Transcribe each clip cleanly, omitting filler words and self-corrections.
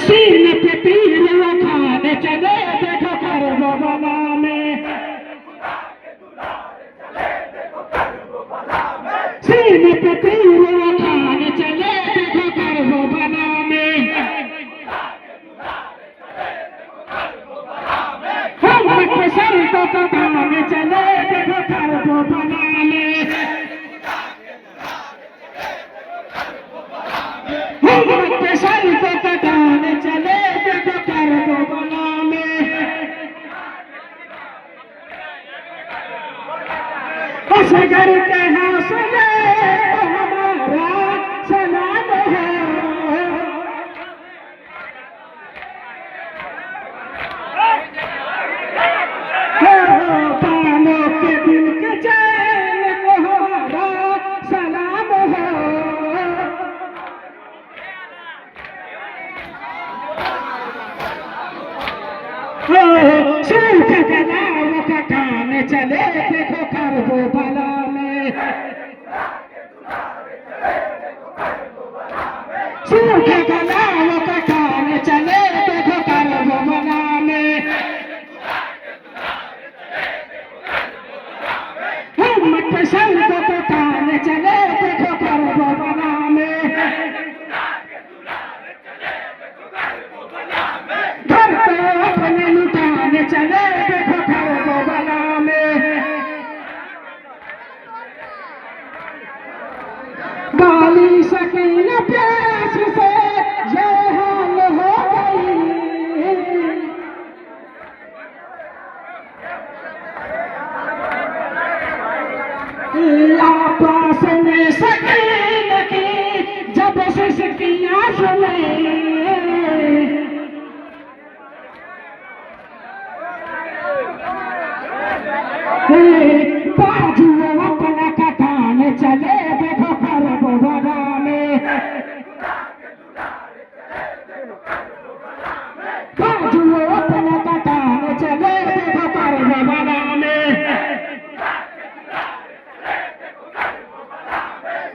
सीने पे तीर उठाने चले देखो करबला में, सीने पे तीर उठाने चले देखो करबला में, हम पे सर को कटाने चले देखो करबला में, हम पे सर को कटाने चले देखो करबला में, असगर के हौसले को हमारा सलाम है, बालों के दिल के चैन को हमारा सलाम है, सूख गलाव कटाने चले देखो करबला में, सूख गलाव कटाने चले देखो करबला में, हम पे सर को कटाने चले देखो करबला में, घर को अपने लुटाने चले देखो करबला में, बाली सकीन प्यास से ये हाल हो गई, आपस में सकीन की जब सिसकियां सुने, बाजू अपना कटाने चले देखो करबला में, बाजू अपना कटाने चले देखो करबला में,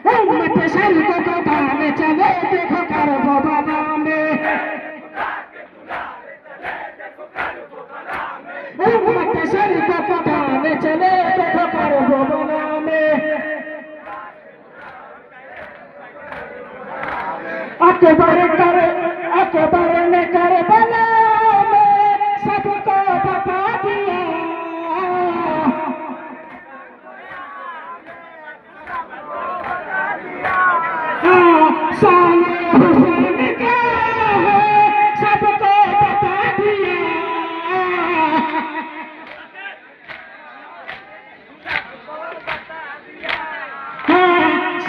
हम पे सर को कटाने चले देखो करबला में, हम पे सर को कटाने चले देखो करबला में, अकबर ने करबला में सबको बता दिया, साले हुसैन क्या है सबको बता दिया,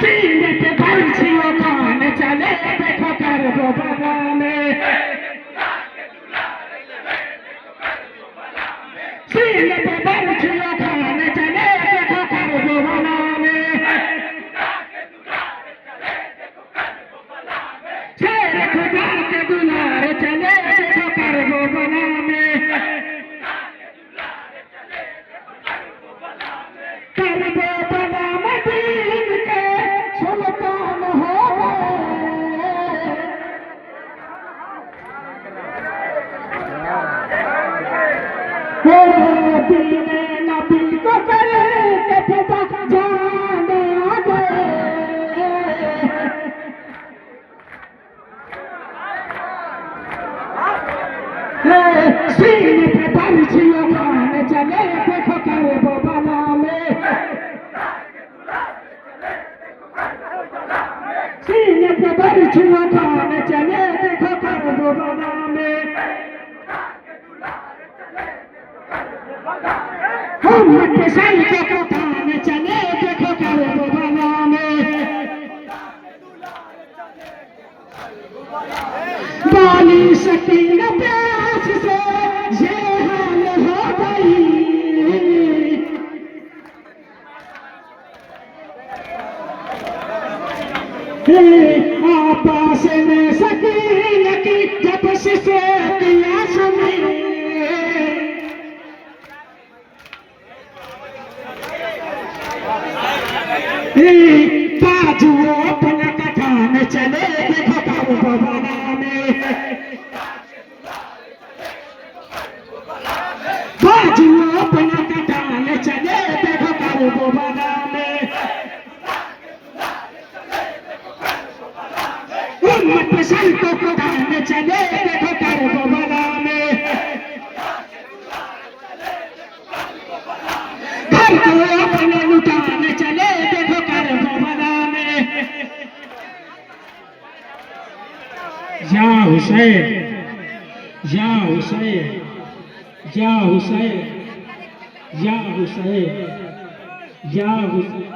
सीने पे बरछी उठाने चले देखो करबला में, सीने पे बरछी उठाने चले देखो करबला में, शेर खुदा के दुलारे चले देखो करबला में, करबला में दीन के सुल्तान हो गए, दीने नबी को करके फिदा जान आ गए, सीने पे बरछी उठाने चले देखो करबला में, सीने पे बरछी उठाने चले देखो करबला में, हम पे सर को कटाने चले देखो करबला में, बाली सकीन प्यास से ये हाल हो गई, आपस में सकीन की जब सिसकियां सुनी, बाजू अपना कटाने चले देखो करबला में, कर दो बना में। उम्मत संतों को ढाने चले देखो कर दो बना में। घर को अपने लुटाने चले देखो कर दो बना में। या हुसैन, या हुसैन, या हुसैन, या हुसैन, या हुसैन।